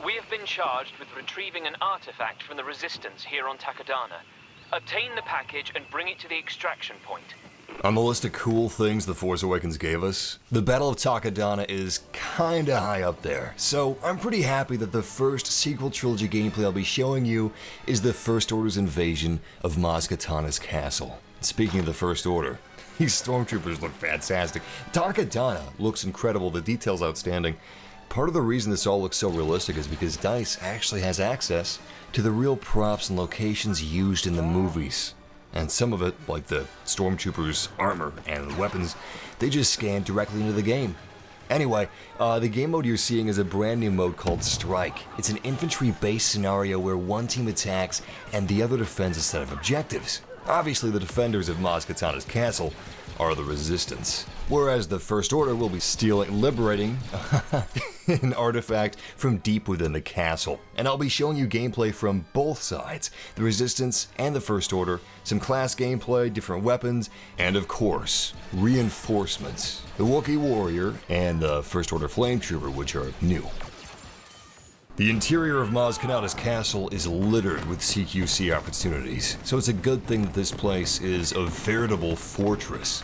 We have been charged with retrieving an artifact from the Resistance here on Takodana. Obtain the package and bring it to the extraction point. On the list of cool things The Force Awakens gave us, the Battle of Takodana is kinda high up there, so I'm pretty happy that the first sequel trilogy gameplay I'll be showing you is the First Order's invasion of Maz Kanata's castle. Speaking of the First Order, these stormtroopers look fantastic. Takodana looks incredible, the detail's outstanding. Part of the reason this all looks so realistic is because DICE actually has access to the real props and locations used in the movies. And some of it, like the stormtroopers' armor and weapons, they just scan directly into the game. Anyway, the game mode you're seeing is a brand new mode called Strike. It's an infantry-based scenario where one team attacks and the other defends a set of objectives. Obviously, the defenders of Maz Kanata's castle are the Resistance, whereas the First Order will be liberating an artifact from deep within the castle. And I'll be showing you gameplay from both sides, the Resistance and the First Order, some class gameplay, different weapons, and of course, reinforcements. The Wookie Warrior and the First Order Flametrooper, which are new. The interior of Maz Kanata's castle is littered with CQC opportunities, so it's a good thing that this place is a veritable fortress.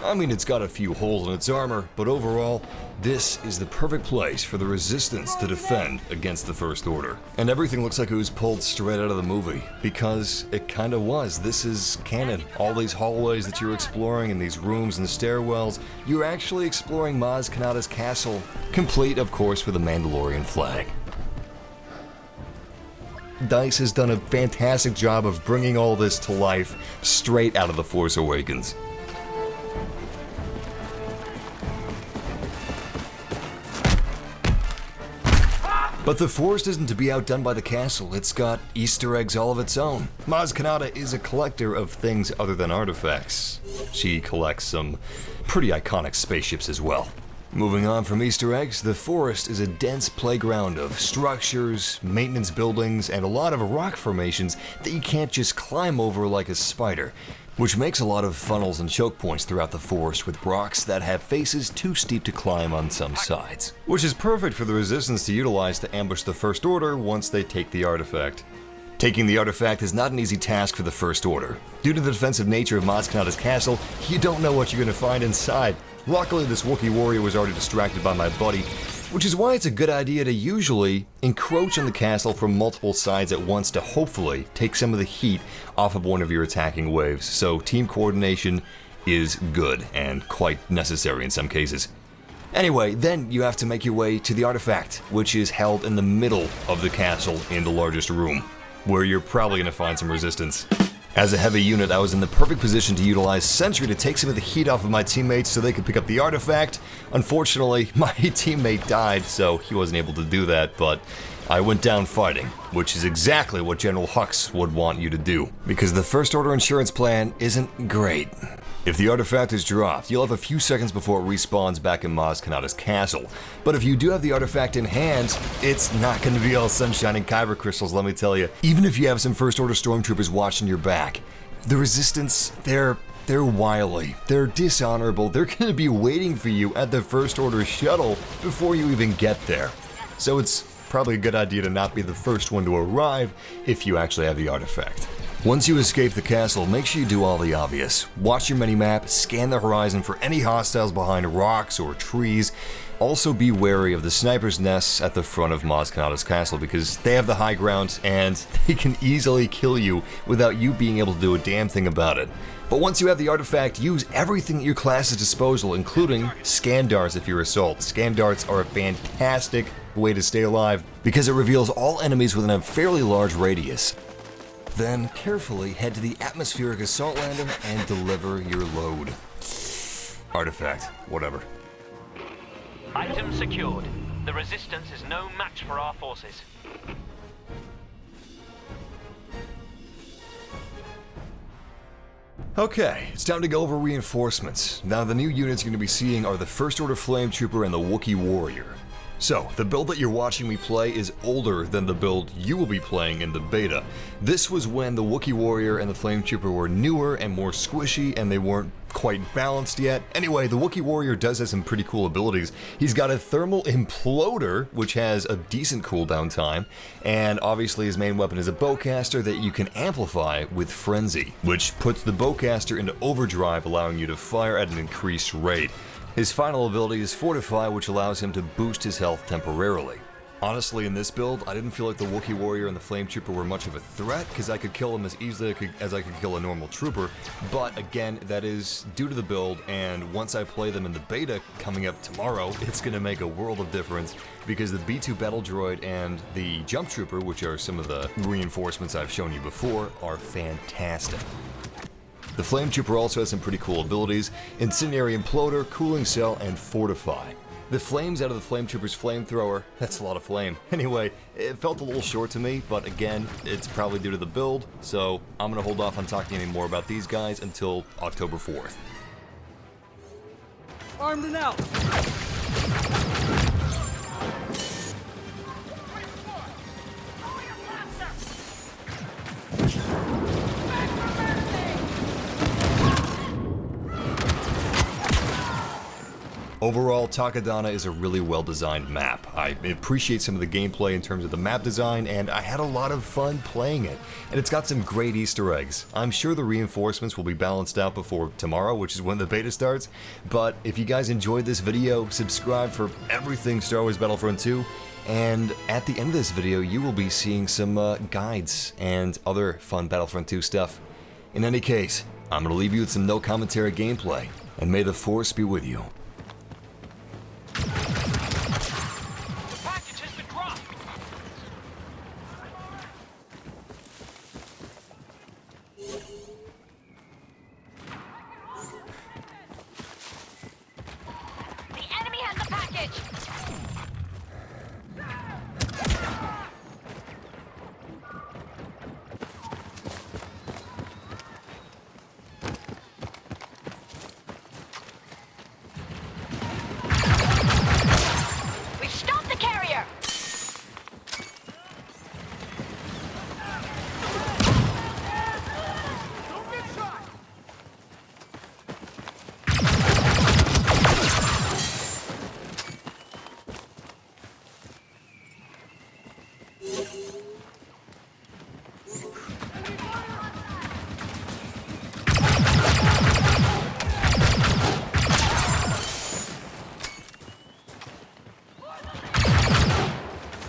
I mean, it's got a few holes in its armor, but overall, this is the perfect place for the Resistance to defend against the First Order. And everything looks like it was pulled straight out of the movie, because it kinda was. This is canon. All these hallways that you're exploring and these rooms and stairwells, you're actually exploring Maz Kanata's castle, complete, of course, with a Mandalorian flag. DICE has done a fantastic job of bringing all this to life straight out of The Force Awakens. But the forest isn't to be outdone by the castle. It's got Easter eggs all of its own. Maz Kanata is a collector of things other than artifacts. She collects some pretty iconic spaceships as well. Moving on from Easter eggs, the forest is a dense playground of structures, maintenance buildings, and a lot of rock formations that you can't just climb over like a spider, which makes a lot of funnels and choke points throughout the forest with rocks that have faces too steep to climb on some sides, which is perfect for the Resistance to utilize to ambush the First Order once they take the artifact. Taking the artifact is not an easy task for the First Order. Due to the defensive nature of Maz Kanata's castle, you don't know what you're going to find inside. Luckily, this Wookiee warrior was already distracted by my buddy, which is why it's a good idea to usually encroach on the castle from multiple sides at once to hopefully take some of the heat off of one of your attacking waves. So team coordination is good and quite necessary in some cases. Anyway, then you have to make your way to the artifact, which is held in the middle of the castle in the largest room, where you're probably going to find some resistance. As a heavy unit, I was in the perfect position to utilize Sentry to take some of the heat off of my teammates so they could pick up the artifact. Unfortunately, my teammate died, so he wasn't able to do that, but I went down fighting, which is exactly what General Hux would want you to do, because the First Order insurance plan isn't great. If the artifact is dropped, you'll have a few seconds before it respawns back in Maz Kanata's castle. But if you do have the artifact in hand, it's not going to be all sunshine and kyber crystals, let me tell you. Even if you have some First Order stormtroopers watching your back, the Resistance, they're wily, they're dishonorable, they're going to be waiting for you at the First Order shuttle before you even get there. So it's probably a good idea to not be the first one to arrive if you actually have the artifact. Once you escape the castle, make sure you do all the obvious. Watch your minimap, scan the horizon for any hostiles behind rocks or trees. Also be wary of the sniper's nests at the front of Maz Kanata's castle because they have the high ground and they can easily kill you without you being able to do a damn thing about it. But once you have the artifact, use everything at your class's disposal, including scan darts if you're assault. Scan darts are a fantastic way to stay alive because it reveals all enemies within a fairly large radius. Then carefully head to the atmospheric assault lander and deliver your load. Artifact, whatever. Item secured. The Resistance is no match for our forces. Okay, it's time to go over reinforcements. Now the new units you're going to be seeing are the First Order Flametrooper and the Wookie Warrior. So, the build that you're watching me play is older than the build you will be playing in the beta. This was when the Wookie Warrior and the Flametrooper were newer and more squishy, and they weren't quite balanced yet. Anyway, the Wookie Warrior does have some pretty cool abilities. He's got a thermal imploder, which has a decent cooldown time, and obviously his main weapon is a bowcaster that you can amplify with Frenzy, which puts the bowcaster into overdrive, allowing you to fire at an increased rate. His final ability is Fortify, which allows him to boost his health temporarily. Honestly, in this build, I didn't feel like the Wookie Warrior and the Flametrooper were much of a threat, because I could kill them as easily as I could kill a normal trooper, but again, that is due to the build, and once I play them in the beta coming up tomorrow, it's going to make a world of difference, because the B2 Battle Droid and the Jump Trooper, which are some of the reinforcements I've shown you before, are fantastic. The Flametrooper also has some pretty cool abilities: Incendiary Imploder, Cooling Cell, and Fortify. The flames out of the Flametrooper's flamethrower, that's a lot of flame. Anyway, it felt a little short to me, but again, it's probably due to the build, so I'm gonna hold off on talking any more about these guys until October 4th. Armed and out! Overall, Takodana is a really well-designed map. I appreciate some of the gameplay in terms of the map design, and I had a lot of fun playing it. And it's got some great Easter eggs. I'm sure the reinforcements will be balanced out before tomorrow, which is when the beta starts, but if you guys enjoyed this video, subscribe for everything Star Wars Battlefront II, and at the end of this video, you will be seeing some guides and other fun Battlefront II stuff. In any case, I'm going to leave you with some no-commentary gameplay, and may the Force be with you.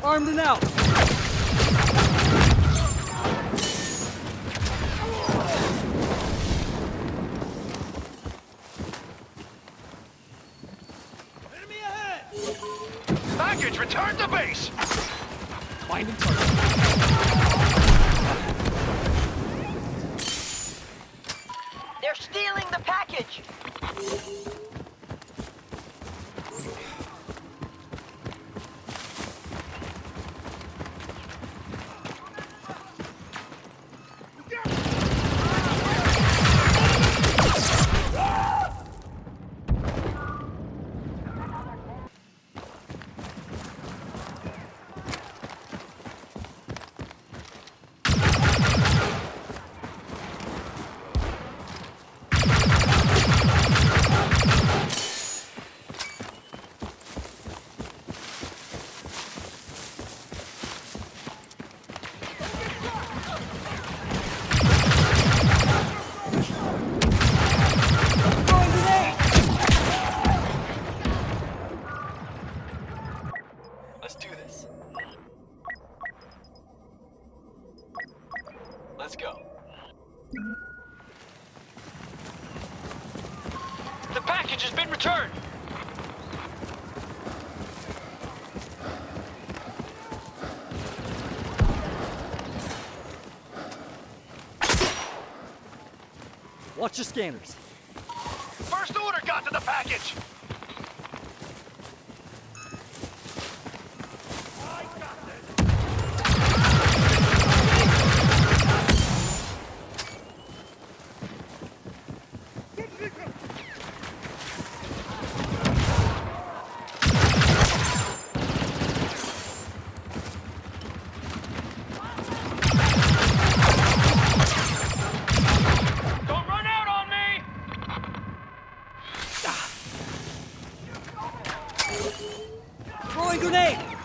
Armed and out! Enemy ahead! Package, return to base! Finding target. They're stealing the package! Let's do this. Let's go. The package has been returned! Watch your scanners. First order got to the package! grenade!